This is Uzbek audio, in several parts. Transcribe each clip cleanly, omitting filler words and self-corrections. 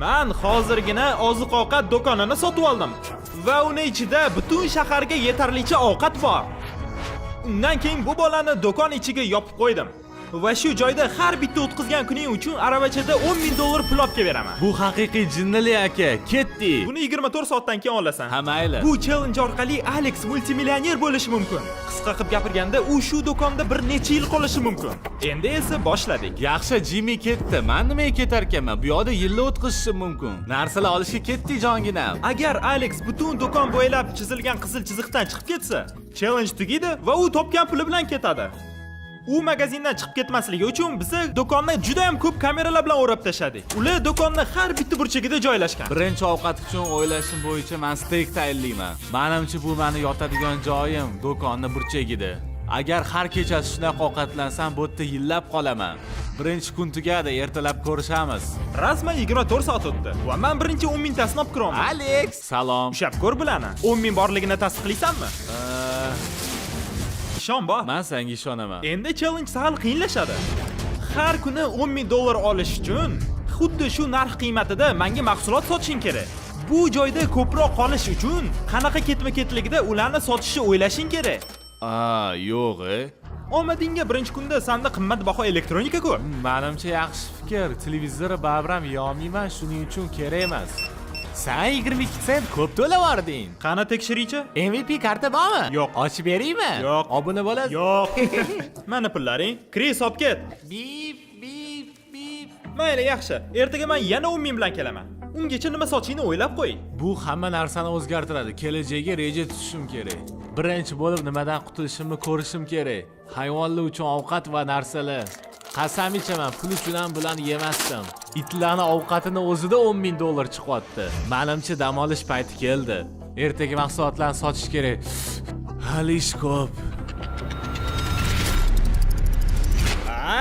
Men hozirgina oziq-ovqat do'konini sotib oldim va uni ichida butun shaharga yetarlicha ovqat bor. Undan keyin bu bolani do'kon ichiga yopib qo'ydim. Va shu joyda har bitta o'tkazgan kuning uchun aravachada $10,000 pul olib beraman. Bu haqiqiy jinnili aka, ketdi. Buni 24 soatdan keyin olasan. Ha mayli. Bu challenge orqali Alex multimillioner bo'lishi mumkin. Qisqa qilib gapirganda, u shu do'konda bir necha yil qolishi mumkin. Endi esa boshladik. Yaxshi, Jimmy ketdi. Men nimaga ketar ekanman? Bu yoqda yillar o'tkazishim mumkin. Narsalar olishga ketdi jonginam. Agar Alex butun do'kon bo'ylab chizilgan qizil chiziqdan chiqib ketsa, challenge tugaydi va u topgan puli bilan ketadi. U magazindan chiqib ketmasligi uchun biza do'konni juda ham ko'p kameralar bilan o'rab tashladik. Ular do'konni har bitta burchagida joylashgan. Birinchi ovqat uchun o'ylashim bo'yicha men steak tayinlayman. Menimcha bu meni yotadigan joyim do'konni burchagida. Agar har kechasi shunaqa ovqatlansam, bu yerda yillab qolaman. Birinchi kun tugadi, ertalab ko'rishamiz. Rasman 24 soat o'tdi va men birinchi 10 tasini olib kiraman. Alex, salom. Ushab ko'r bilani. 10,000 borligini tasdiqlaysanmi? Ishon bor. Men senga ishonaman. Endi challenge sal qiyinlashadi. Har kuni $10,000 olish uchun xuddi shu narx qiymatida menga mahsulot sotishing kerak. Bu joyda ko'proq qolish uchun qanaqa ketma-ketligida ularni sotishni o'ylashing kerak. Yo'q. Omadingga birinchi kunda senda qimmatbaho elektronika ko'p. Menimcha yaxshi fikr. Televizorni babram yo'mayman, shuning uchun kerak emas. Sen 22 sent ko'p to'lavording. Qani tekshiruvchi? MVP karta bormi? Yo'q. Ochib beraymi? Yo'q. Obuna bo'lasiz? Yo'q. Mana pullaring. Kir hisob ket. Bip. Mayli, yaxshi. Ertaga men yana 10,000 bilan kelaman. Ungacha nima sotishingni o'ylab qo'y. Bu hamma narsani o'zgartiradi. Kelajagiga reja tuzishim kerak. Birinchi bo'lib nimadan qutulishimni ko'rishim kerak. Hayvonlar uchun ovqat va narsalar. Qasam ichaman, pul uchun ham bularni yemasdim. Itlarning ovqatini o'zida $10,000 chiqyapti. Menimcha dam olish payti keldi. Ertaga mahsulotlarni sotish kerak. Hali ish ko'p.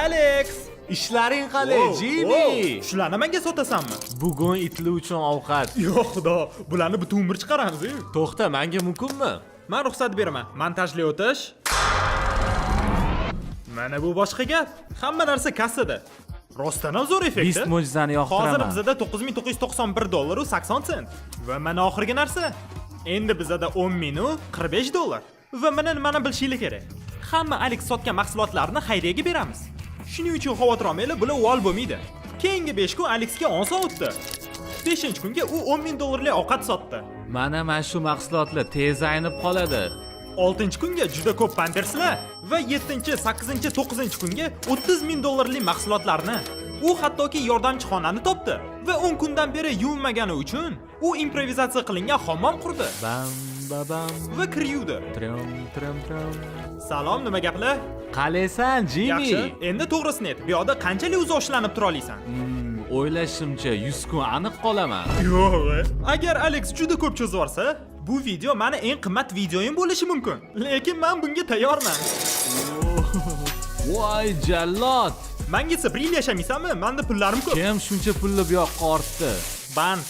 Alex, ishlaring qalay, Jimmy? Shularni menga sotasanmi? Bugun itlar uchun ovqat. Yo'q, xudo, bularni butun umr chiqaramiz-ku. To'xta, menga mumkinmi? Men ruxsat beraman. Montajli o'tish. Mana bu boshqa gap. Hamma narsa kassada. Rostdan ham zo'r effekt. Biz mo'jizani yoqtiraman. Hozir bizada $9,991 u 80 sent. Va mana oxirgi narsa. Endi bizada $10,000 u $45. Va mana nimani bilishinglar kerak. Hamma Alex sotgan mahsulotlarni xayriyaga beramiz. Shuning uchun xavotir olmanglar, bular val bo'lmaydi. Keyingi 5 kun Alexga 10 soat o'tdi. 5-kunga u $10,000 lik ovqat sotdi. Mana shu mahsulotlar tez aynib qoladi. 6-kunga juda ko'p pamperslar va 7, 8, 9-kunga $30,000 lik mahsulotlarni. U hattoki yordamchi xonani topdi va 10 kundan beri yuvinmagani uchun u improvizatsiya qilingan hammom qurdi. Bam babam Va kir yuvdi. Tram. Salom, nima gaplar? Qalaysan, Jimmy? Yaxshi, endi to'g'risini ayt. Bu yoqda qanchalik uzoq ishlanib tura olasan? O'ylashimcha 100 kun aniq qolaman. Yo'q. Agar Alex juda ko'p cho'zib olsa, bu video meni eng qimmat videoyim bo'lishi mumkin. Lekin men bunga tayyorman. Voy jallod! Menga Sabril yashamaysanmi? Menda pullarim ko'p. Kim shuncha pulni bu yoqqa ortdi? Band.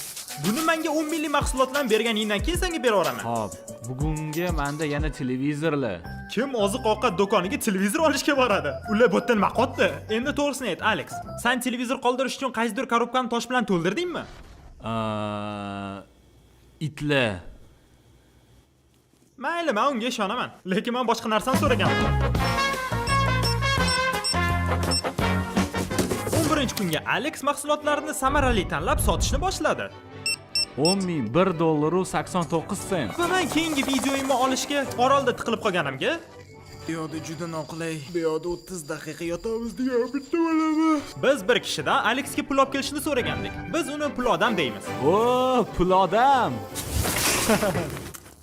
Buni menga 10 milliy mahsulotlarni berganingdan keyin senga beraveraman. Xo'p, bugunga menda yana televizorlar. Kim oziq-ovqat do'koniga televizor olishga boradi? Ular bu yerdan maqotdi. Endi to'g'risini ayt, Alex. Sen televizor qoldirish uchun qaysidir korobkani tosh bilan to'ldirdingmi? Itlar. Mayli, men unga ishonaman. Lekin men boshqa narsani so'raganman. 11-kunga Alex mahsulotlarini samarali tanlab sotishni boshladi. $10,001 89 sent. Va men keyingi videoyimni olishga orolda tiqilib qolganimga, bu yoqda juda noqulay. Bu yoqda 30 daqiqa yotamiz degan bitta bo'ladi. Biz bir kishidan Alexga pul olib kelishni so'ragandik. Biz uni pul odam deymiz. Pul odam.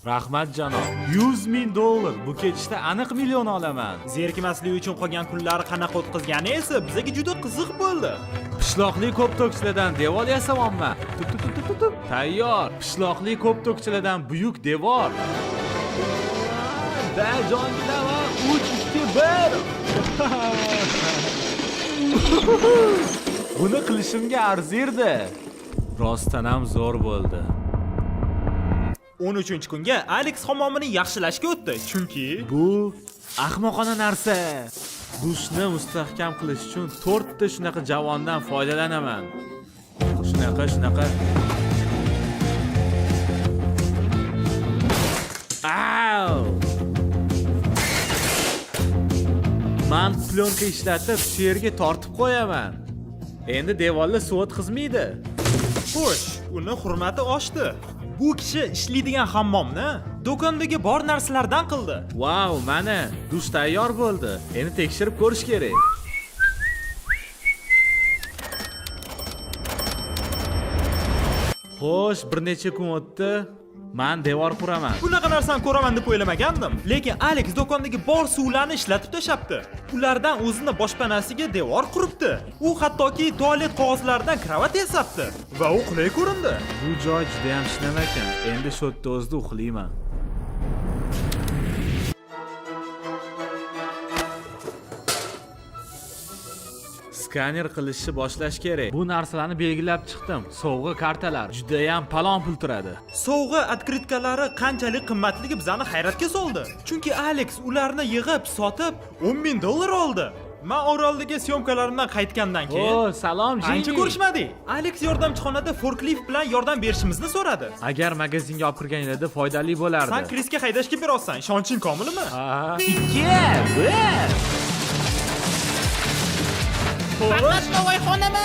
Rahmat janob. $100,000. Bu ketishda aniq million olaman. Zerikmaslik uchun qolgan kunlari qanaqa o'tkazgani esa bizga juda qiziq bo'ldi. Pishloqli ko'p to'kchilardan devor yasamoqman. Tayyor. Pishloqli ko'p to'kchilardan buyuk devor. Da jongilama 3 2 1. Buni qilishimga arzirdi. Rostdan ham zo'r bo'ldi. 13-kunga Alex hammomini yaxshilashga o'tdi, chunki bu ahmoqona narsa. Dushni mustahkam qilish uchun 4 ta shunaqa javondan foydalanaman. shunaqa. Au! Men plyonka ishlatib shu yerga tortib qo'yaman. Endi devorlar suv o'tkazmaydi. Xo'sh, uni hurmati oshdi. Bu kishi ishlaydigan hammomni do'kondagi bor narsalardan qildi. Wow, mana dush tayyor bo'ldi. Endi tekshirib ko'rish kerak. Xo'sh, bir necha kun o'tdi. Men devor quraman. Bunaqa narsani ko'raman deb o'ylamagandim. Lekin Alex do'kondagi bor suvlarni ishlatib tashabdi. Ulardan o'zini boshpanasiga devor quribdi. U hattoki tualet qog'ozlaridan kravat yasabdi va u qulay ko'rindi. Bu joy juda ham shinam ekan. Endi shu yerda o'zida uxlayman. Skaner qilishni boshlash kerak. Bu narsalarni belgilab chiqdim. Sovg'a kartalar juda ham palon pul turadi. Sovg'a otkritkalari qanchalik qimmatligi bizani hayratga soldi. Chunki Alex ularni yig'ib, sotib $10,000 oldi. Men Oroldagi syomkalarimdan qaytgandan keyin O, salom Jimmy. ancha ko'rishmadik. Alex yordamchixonada forklift bilan yordam berishimizni so'radi. Agar magazinga olib kirganingizda foydali bo'lardi. Sen Krisga haydashga berolsan, ishonching komilmi? Ha. 2 Faqat novvoyxonami?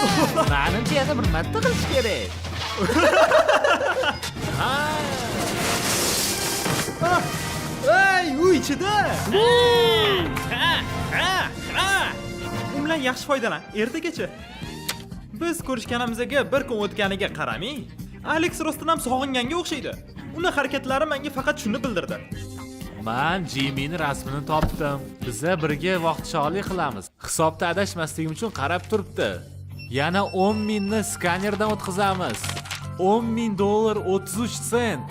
Menimcha yana bir marta qilish kerak. Ey, u ichida. U bilan yaxshi foydalan, ertagacha. Biz ko'rishganimizga bir kun o'tganiga qaramay, Alex rostdan ham sog'inganga o'xshaydi. Uni harakatlari menga faqat shuni bildirdi. Men Jimmy'ni rasmini topdim. Biza birga vaqtchalik qilamiz. Hisobda adashmasligim uchun qarab turibdi. Yana 10,000 ni skanerdan o'tkazamiz. $10,000 33 sent.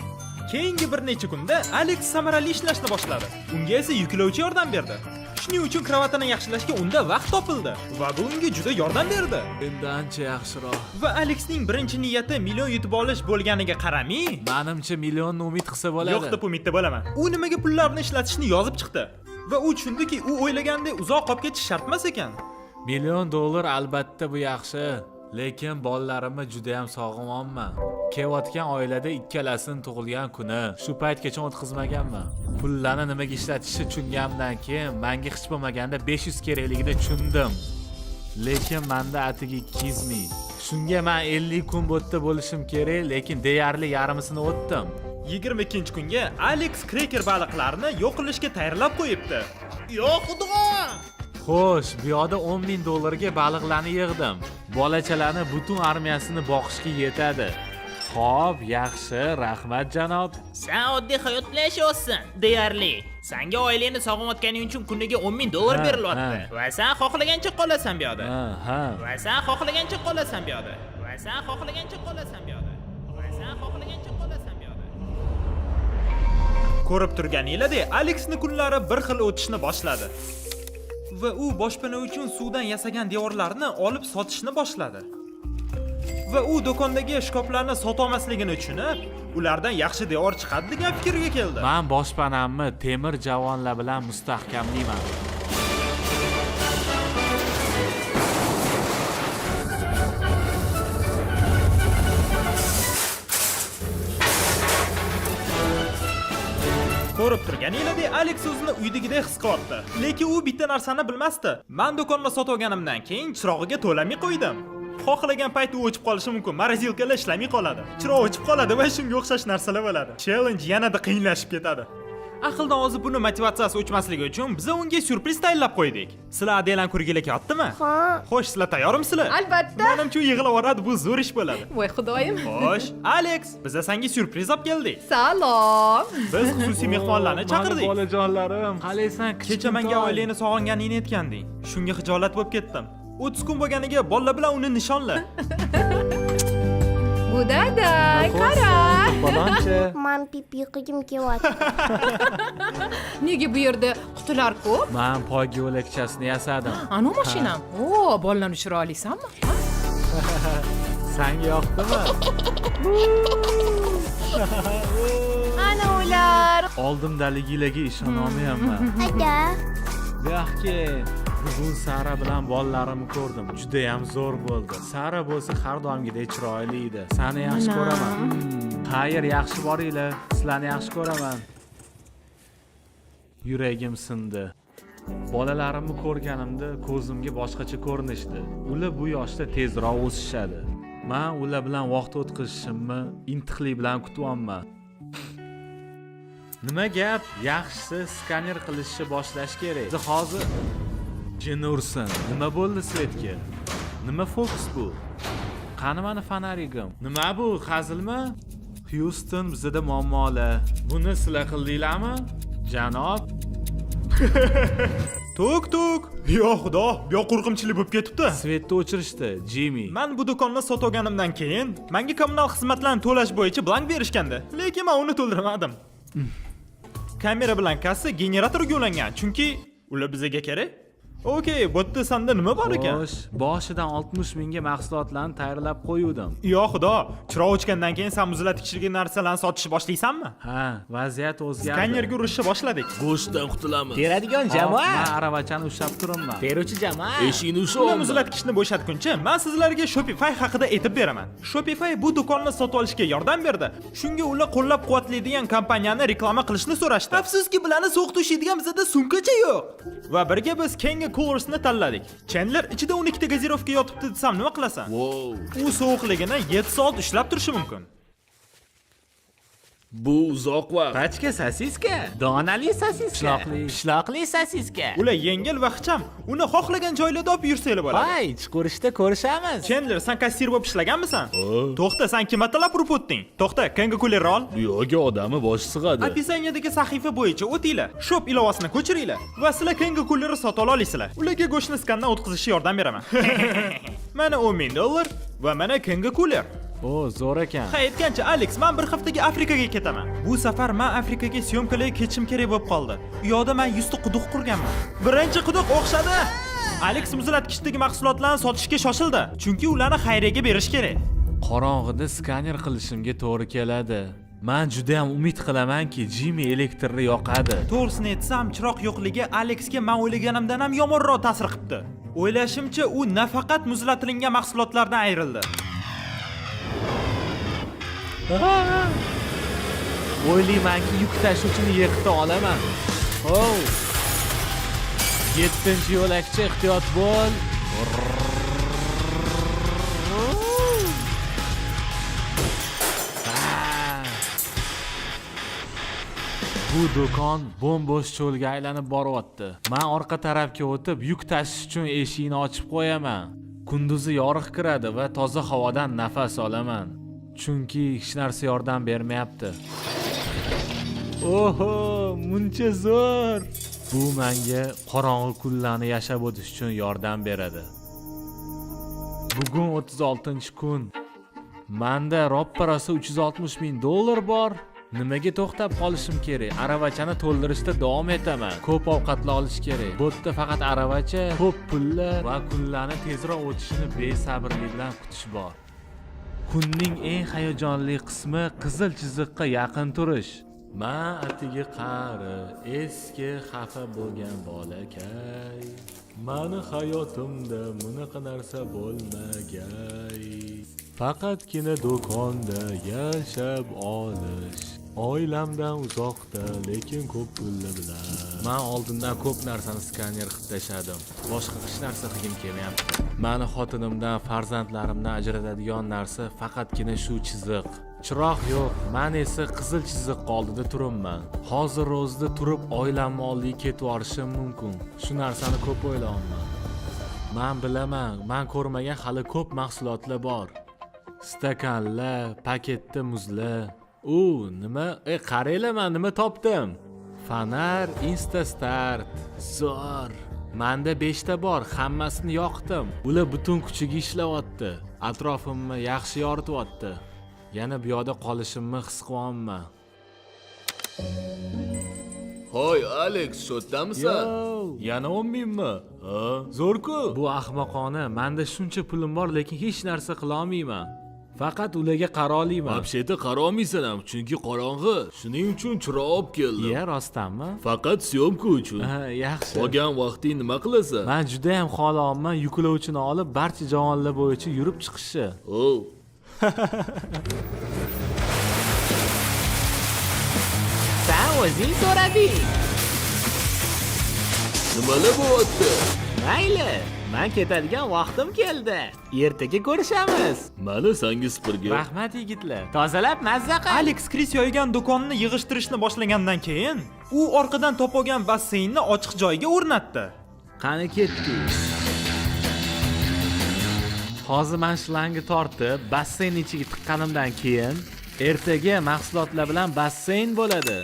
Keyingi bir necha kunda Alex samarali ishlashni boshladi. Unga esa yuklovchi yordam berdi. Shuning uchun kravatini yaxshilashga unda vaqt topildi va bu unga juda yordam berdi. Endi ancha yaxshiroq. Va Alexning birinchi niyati million yutib olish bo'lganiga qaramay, Menimcha millionni umid qilsa bo'ladi. yo'q deb umidda bo'laman. U nimaga pullarni ishlatishni yozib chiqdi va u tushundiki, u o'ylagandek uzoq qolib ketish shart emas ekan. $1,000,000 albatta bu yaxshi. Lekin bolalarimni juda ham sog'inman. Kelayotgan oilada ikkalasini tug'ilgan kuni shu paytgacha o'tkazmaganman. Pullarni nimaga ishlatishni tushungandan keyin menga hech bo'lmaganda 500 kerakligini tushundim. Lekin menda atigi 200,000. Shunga men 50 kun bo'tda bo'lishim kerak, lekin deyarli yarmisini o'tdim. 22-kunga Alex kreker baliqlarini yo'q qilishga tayyorlab qo'yibdi. Yo'q, xudo! Xo'sh, bu yoqda $10,000 ga baliqlarni yig'dim. Bolachalarni butun armiyasini boqishga yetadi. Xo'p, yaxshi, rahmat janob. Sen oddiy hayot bilan yashayapsan, deyarli. Senga oilangni sog'inayotganing uchun kuniga $10,000 berilyapti. Va sen xohlagancha qolasan bu yoqda. Ha. Va sen xohlagancha qolasan bu yoqda. Va sen xohlagancha qolasan bu yoqda. Va sen xohlagancha qolasan bu yoqda. Ko'rib turganinglardek, Alexning kunlari bir xil o'tishni boshladi. Va u boshpana uchun suvdan yasagan devorlarni olib sotishni boshladi. Va u do'kondagi shkaflarni sota olmasligini tushunib, ulardan yaxshi devor chiqadi degan fikrga keldi. Men boshpanamni temir javonlar bilan mustahkamlayman. Ko'rib turganinglardek, Alex o'zini uydagidek his qilyapti. Lekin u bitta narsani bilmasdi. Men do'konni sotib olganimdan keyin chirog'iga to'lamay qo'ydim. Xohlagan payt u o'chib qolishi mumkin. Morosilkalar ishlamay qoladi. Chiroq o'chib qoladi va shunga o'xshash narsalar bo'ladi. Challenge yanada qiyinlashib ketadi. Aqldan ozib buni motivatsiyasi o'chmasligi uchun biz unga syurpriz tayyorlab qo'ydik. Sizlar Adelan kurgiga ketyaptimi? Ha. Xo'sh, sizlar tayyormisizlar? Albatta. Menimcha u yig'lab yuboradi, bu zo'r ish bo'ladi. Voy xudoyim. Xo'sh, Alex, biz senga syurpriz olib keldik. Salom. Biz xususiy mehmonlarni chaqirdik. Bolajonlarim, qalaysan? Kecha menga oilangni sog'inganingni aytganding. Shunga xijolat bo'lib ketdim. 30 kun bo'lganiga bolalar bilan uni nishonla. Bu dada, qara. Balonchi. Man pipi qilgim kelyapti. Nega bu yerda qutilar ko'p? Men poyga yo'lakchasini yasadim. Anu mashinam. O, bolalarni tushira olasanmi? Senga yoqdimi? Ana ular. Oldimdaligilarga ishona olmayapman. Ada, Yaxki. Bugun Sara bilan bolalarimni ko'rdim. Juda ham zo'r bo'ldi. Sara bo'lsa har doimgidek chiroyli edi. Seni yaxshi ko'raman. Xayr, yaxshi boringlar. Sizlarni yaxshi ko'raman. Yuragim sindi. Bolalarimni ko'rganimda ko'zimga boshqacha ko'rinishdi. Ular bu yoshda tezroq o'sishadi. Men ular bilan vaqt o'tkazishimni intiqlik bilan kutyapman. Nima gap? Yaxshisi skaner qilishni boshlash kerak. Biz hozir jin ursin. Nima bo'ldi Svetga? Nima fokus bu? Qani mani fonarigim? Nima bu? Hazilmi? Houston, bizda muammolar. Buni sizlar qildinglarmi? Janob. Tuk. Yo xudo, bu qo'rqinchli bo'lib ketibdi. Svetni o'chirishdi, Jimmy. Men bu do'konni sotib olganimdan keyin menga kommunal xizmatlarni to'lash bo'yicha blank berishgandi. Lekin men uni to'ldirmadim. Kamera bilan kassa generatorga ulangan, chunki ular bizga kerak. Okey, bu yerda senda nima bor ekan? Xo'sh, boshidan 60 mingga mahsulotlarni tayyorlab qo'yuvdim. Yo xudo, chiroq o'chgandan keyin sen muzlatgichli narsalarni sotishni boshlaysanmi? Ha, vaziyat o'zgardi. Skanerga urishni boshladik. Go'shtdan qutulamiz. Teradigan Men jamoa. aravachani ushlab turibman. Teruvchi jamoa. Eshikni Uni ushlab. muzlatgichni bo'shatguncha men sizlarga Shopify haqida aytib beraman. Shopify bu do'konni sotib olishga yordam berdi. Shunga ular qo'llab-quvvatlaydigan kompaniyani reklama qilishni so'rashdi. Afsuski, bularni sovuq to'shiydigan bizda sumkacha yo'q. Va birga biz Kenga Coolers'ni tanladik. Chandler ichida 12 ta gazirovka yotibdi desam nima qilasan? Wow. U sovuqligini 7 soat ushlab turishi mumkin. Bu uzoq vaqt. Pachka sosiska. Donali sosiska. Pishloqli sosiska. Ular yengil va ixcham. Uni xohlagan joylarda olib yursanglar bo'ladi. Voy, chiqurishda ko'rishamiz. Chandler, sen kassir bo'lib ishlaganmisan? To'xta, sen kim atalab urib o'tding? To'xta, Kenga Cooler ol. Bu yo'ga odamni boshi sig'adi. Описаниядagi sahifa bo'yicha o'tinglar. Shop ilovasini ko'chiringlar va sizlar Kenga Coolerni sotib olasizlar. Ularga go'shtni skandan o'tkazishga yordam beraman. Mana $10,000 va mana Kenga Cooler. O, zo'r ekan. Ha, aytgancha Alex, men bir haftaga Afrikaga ketaman. Bu safar men Afrikaga syomkalarga ketishim kerak bo'lib qoldi. U yoqda men 100 ta quduq qurganman. Birinchi quduq o'xshadi. Alex muzlatkichdagi mahsulotlarni sotishga shoshildi, chunki ularni xayriyaga berish kerak. Qorong'ida skaner qilishimga to'g'ri keladi. Men juda ham umid qilamanki, Jimmy elektrni yoqadi. To'g'risini aytsam, chiroq yo'qligi Alexga men o'ylaganimdan ham yomonroq ta'sir qildi. O'ylashimcha, u nafaqat muzlatilgan mahsulotlardan ayrildi. O'ylaymanki, yuk tashuvchini yiqita olaman. Oh. 7-yo'lakchi, ehtiyot bo'l. Bu do'kon bo'm-bo'sh cho'lga aylanib boryapti. Men orqa tarafga o'tib, yuk tashish uchun eshikni ochib qo'yaman. Kunduzi yoriq kiradi va toza havodan nafas olaman. Chunki hech narsa yordam bermayapti. Oho, muncha zo'r. Bu menga qorong'i kunlarni yashab o'tish uchun yordam beradi. Bugun 36-kun. Menda ropparasi $360,000 bor. Nimaga to'xtab qolishim kerak? Aravachani to'ldirishda davom etaman. Ko'p ovqatlar olish kerak. Bu yerda faqat aravacha, ko'p pullar va kunlarni tezroq o'tishini besabrlik bilan kutish bor. Kunning eng hayajonli qismi qizil chiziqqa yaqin turish. Men atigi qari, eski xafa bo'lgan bolakay. Mani hayotimda bunaqa narsa bo'lmagay. Faqatgina do'konda yashab olish. Oilamdan uzoqda, lekin ko'p pullar bilan. Men oldindan ko'p narsani skaner qilib tashadim. Boshqa hech narsa qilgim kelmayapti. Meni xotinimdan, farzandlarimdan ajratadigan narsa faqatgina shu chiziq. Chiroq yo'q, men esa qizil chiziq oldida turibman. Hozir o'zida turib oilamni oldiga ketib yorishim mumkin. Shu narsani ko'p o'ylayman. Men bilaman, men ko'rmagan hali ko'p mahsulotlar bor. Stakanlar, paketda muzlar. Nima? Qaranglar, men nima topdim? Fanar Instastart. Zo'r. Menda 5 ta bor, hammasini yoqdim. Ular butun kuchiga ishlayapti. Atrofimni yaxshi yorityapti. Yana bu yoqda qolishimni his qilyapman. Hoy, Alex, sotdamisan? Yana 10,000 mi? Zo'r-ku. Bu ahmoqona. Menda shuncha pulim bor, lekin hech narsa qila olmayman. Faqat ularga qara olmayman. Вообще-то qarolmaysan ham, chunki qorong'i. Shuning uchun chiroq olib keldim. Iya, rostdanmi? Faqat syomka uchun. Ha, yaxshi. Qolgan vaqting nima qilasan? Men juda ham xohlayapman yuklovchini olib barcha javonlar bo'yicha yurib chiqishni. Oh. Sen o'zing so'rading. Nimalar bo'lyapti? Mayli, men ketadigan vaqtim keldi. Ertaga ko'rishamiz. Mana sangi supurgi. Rahmat yigitlar. Tozalab mazza qil. Alex Kris yoygan do'konni yig'ishtirishni boshlagandan keyin u orqadan top olgan basseynni ochiq joyga o'rnatdi. Qani ketdik. Hozir men shlangni tortib, basseyn ichiga tiqqanimdan keyin ertaga mahsulotlar bilan basseyn bo'ladi.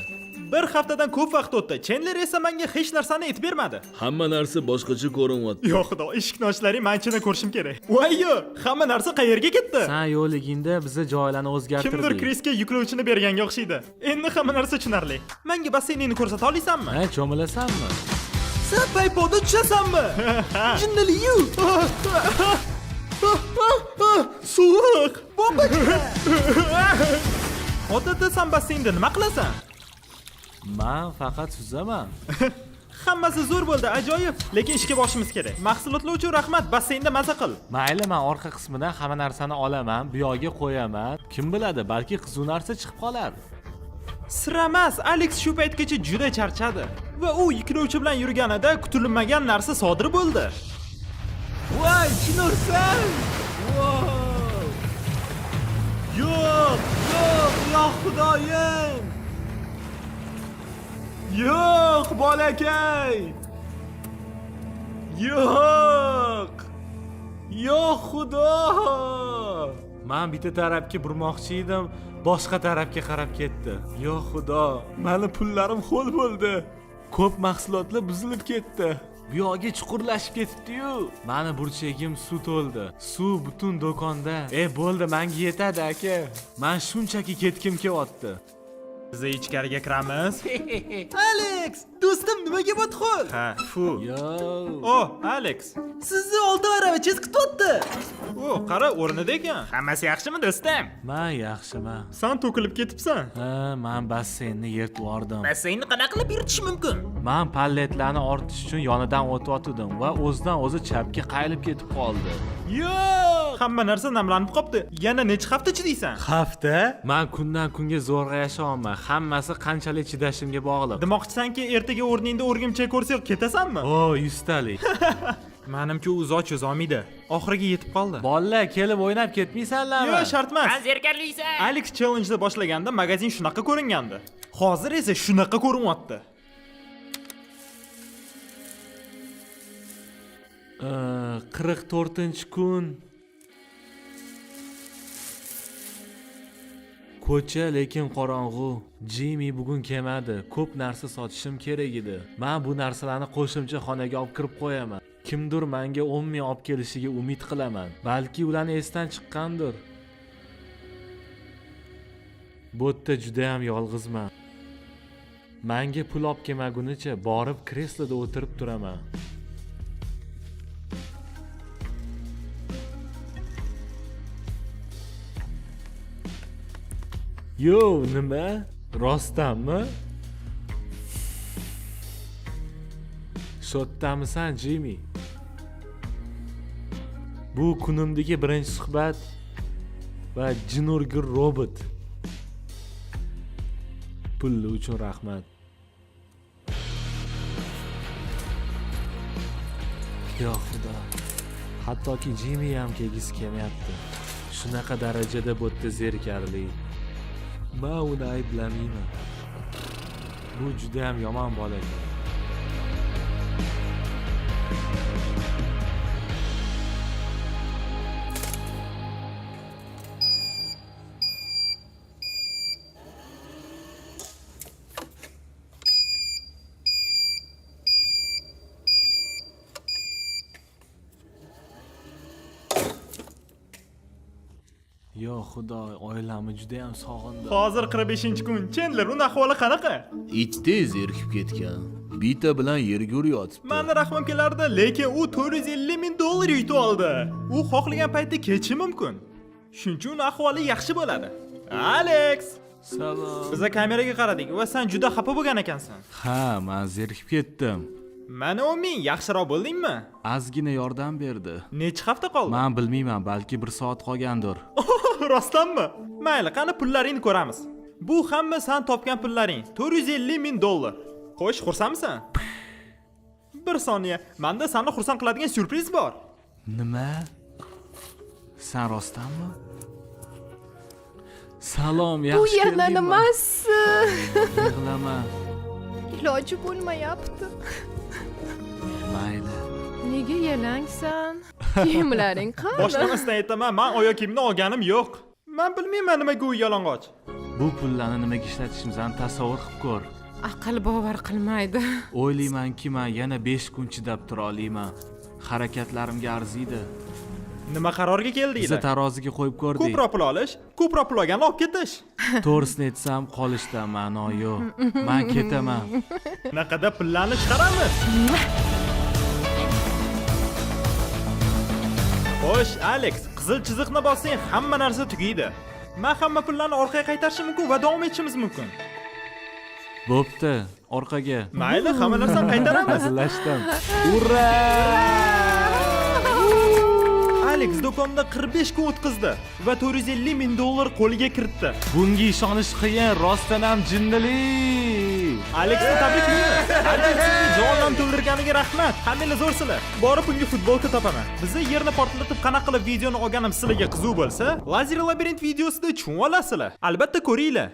Bir haftadan ko'p vaqt o'tdi. Chandler esa menga hech narsani aytib bermadi. Hamma narsa boshqacha ko'rinyapti. Yo xudo, eshikni ochlaring, men ichini ko'rishim kerak. Voyyo, hamma narsa qayerga ketdi? Sen yo'ligingda biza joylarni o'zgartirdik. Kimdir Krisga yuklovchini berganga o'xshaydi. Endi hamma narsa tushunarli. Menga basseyningni ko'rsata olasanmi? Ha, cho'milasanmi? Sen paypoda tushasanmi? Jinnili-yu. Sovuq. Bomba. Odatda sen basseynda nima qilasan? Men faqat suzaman. Hammasi zo'r bo'ldi, ajoyib. Lekin ishga borishimiz kerak. Mahsulotlar uchun rahmat, basseynda maza qil. Mayli, men orqa qismidan hamma narsani olaman, bu yoqqa qo'yaman. Kim biladi, balki qiziq narsa chiqib qolar. Siramas, Alex shu paytgacha juda charchadi va u yuklovchi bilan yurganida kutilmagan narsa sodir bo'ldi. Voy, chinursan! Wow! Yo'q, yo xudoyim! Yo'q, bolakay! Yo'q! Yo xudo! Men bitta tarafga burmoqchi edim, boshqa tarafga qarab ketdi. Yo xudo, meni pullarim ho'l bo'ldi. Ko'p mahsulotlar buzilib ketdi. Bu yoqqa chuqurlashib ketibdi-yu. Meni burchagim suv to'ldi. Suv butun do'konda. Bo'ldi, menga yetadi aka. Men shunchaki ketkim kelyapti. Biz ichkariga kiramiz. Alex, do'stim nimaga botxo'l? Ha, fu. Yo. Oh, Alex. Sizni oldi arava chizqityapti. Oh, qara, o'rnida ekan. Hammasi yaxshimi do'stim? Men yaxshiman. Sen to'kilib ketibsan. Ha, men basseynni yirtib yubordim. Basseynni qanaqa qilib yuritish mumkin? Men palletlarni ortish uchun yonidan o'tib va o'zidan o'zi chapga qayilib ketib qoldi. Yo'q! Hamma narsa namlanib qopti. Yana necha hafta chidaysan? Hafta? Men kundan kunga zo'rg'a yashayapman. Hammasi qanchalik chidashimga bog'liq. Demoqchisanki, ertaga o'rningda o'rgimchak ko'rsak ketasanmi? Oh, 100 talik. Menimcha u uzoq cho'zolmaydi. Oxiriga yetib qoldi. Bolalar, kelib o'ynab ketmaysanlarmi? Yo'q, shart emas. Sen zerkarlisan. Alex Challenge'da boshlaganda magazin shunaqa ko'ringandi. Hozir esa shunaqa ko'rinyapti. 44-kun. Ko'cha lekin qorong'u. Jimmy bugun kelmadi. Ko'p narsa sotishim kerak edi. Men bu narsalarni qo'shimcha xonaga olib kirib qo'yaman. Kimdir menga 10 ming olib kelishiga umid qilaman. Balki ularni esdan chiqqandir. Bu yerda juda ham yolg'izman. Menga pul olib kelmagunicha borib kresloda o'tirib turaman. Yo, nima? Rostdanmi? Shoddanmisan, Jimmy? Bu kunimdagi birinchi suhbat va jinurgir robot. Pulli uchun rahmat. Yo xudo. Hattoki Jimmy ham kelgisi kelmayapti. Shunaqa darajada bo'tda zerikarli. Men uni ayblamayman. Bu juda ham yomon bola. Yo xudo, oilamni juda ham sog'indim. Hozir 45-kun. Chandler, uni ahvoli qanaqa? Itdek zerikib ketgan. Bita bilan yerga uryotibdi. Meni rahmim kelardi, lekin u $450 ming yutib oldi. U xohlagan paytda ketishi mumkin. Shuning uchun ahvoli yaxshi bo'ladi. Alex, Salom. biz kameraga qaradik va sen juda xafa bo'lgan ekansan. Ha, men zerikib ketdim. Mana 10 ming yaxshiroq bo'ldingmi? Ozgina yordam berdi. Necha hafta qoldi? Men bilmayman, balki 1 soat qolgandir. Rostdanmi? Mayli, qani pullaringni ko'ramiz. Bu hamma sen topgan pullaring, 450 ming dollar. Xo'sh, xursandmisan? Bir soniya, menda seni xursand qiladigan syurpriz bor. Nima? Sen rostdanmi? Salom, Bu yaxshi yana keldingmi? nimasi? Yig'lama. Iloji bo'lmayapti. Mayli. Nega yalangsan? Kiyimlaring qani? Boshlamasdan aytaman, men oyoq kiyimni olganim yo'q. Men bilmayman nimaga u yalang'och. Bu pullarni nimaga ishlatishimizni tasavvur qilib ko'r. Aql bovar qilmaydi. O'ylaymanki, men yana 5 kun chidab tura olmayman. Harakatlarimga arziydi. Nima qarorga Biza keldinglar? taroziga qo'yib ko'rdik. Ko'proq pul olish, ko'proq pul olganni olib ketish. To'g'risini aytsam, qolishda ma'no yo'q. Men ketaman. Naqada pullarni chiqaramiz. Xo'sh, Alex, qizil chiziqni bossang hamma narsa tugaydi. Men hamma pullarni orqaga qaytarishim mumkin va davom etishimiz mumkin. Bo'pti, orqaga. Mayli, hamma narsani qaytaramiz. Hazillashdim. Ura! Alex do'konda 45 kun o'tkazdi va 450 ming dollar qo'liga kiritdi. Bunga ishonish qiyin, rostdan ham jinnili. Alexni tabriklaymiz. Alex sizni jondan to'ldirganiga rahmat. Hammangiz zo'rsizlar. Borib unga futbolka topaman. Bizni yerni portlatib qanaqa qilib videoni olganim sizlarga qiziq bo'lsa, Lazer labirint videosida tushunib olasizlar. Albatta ko'ringlar.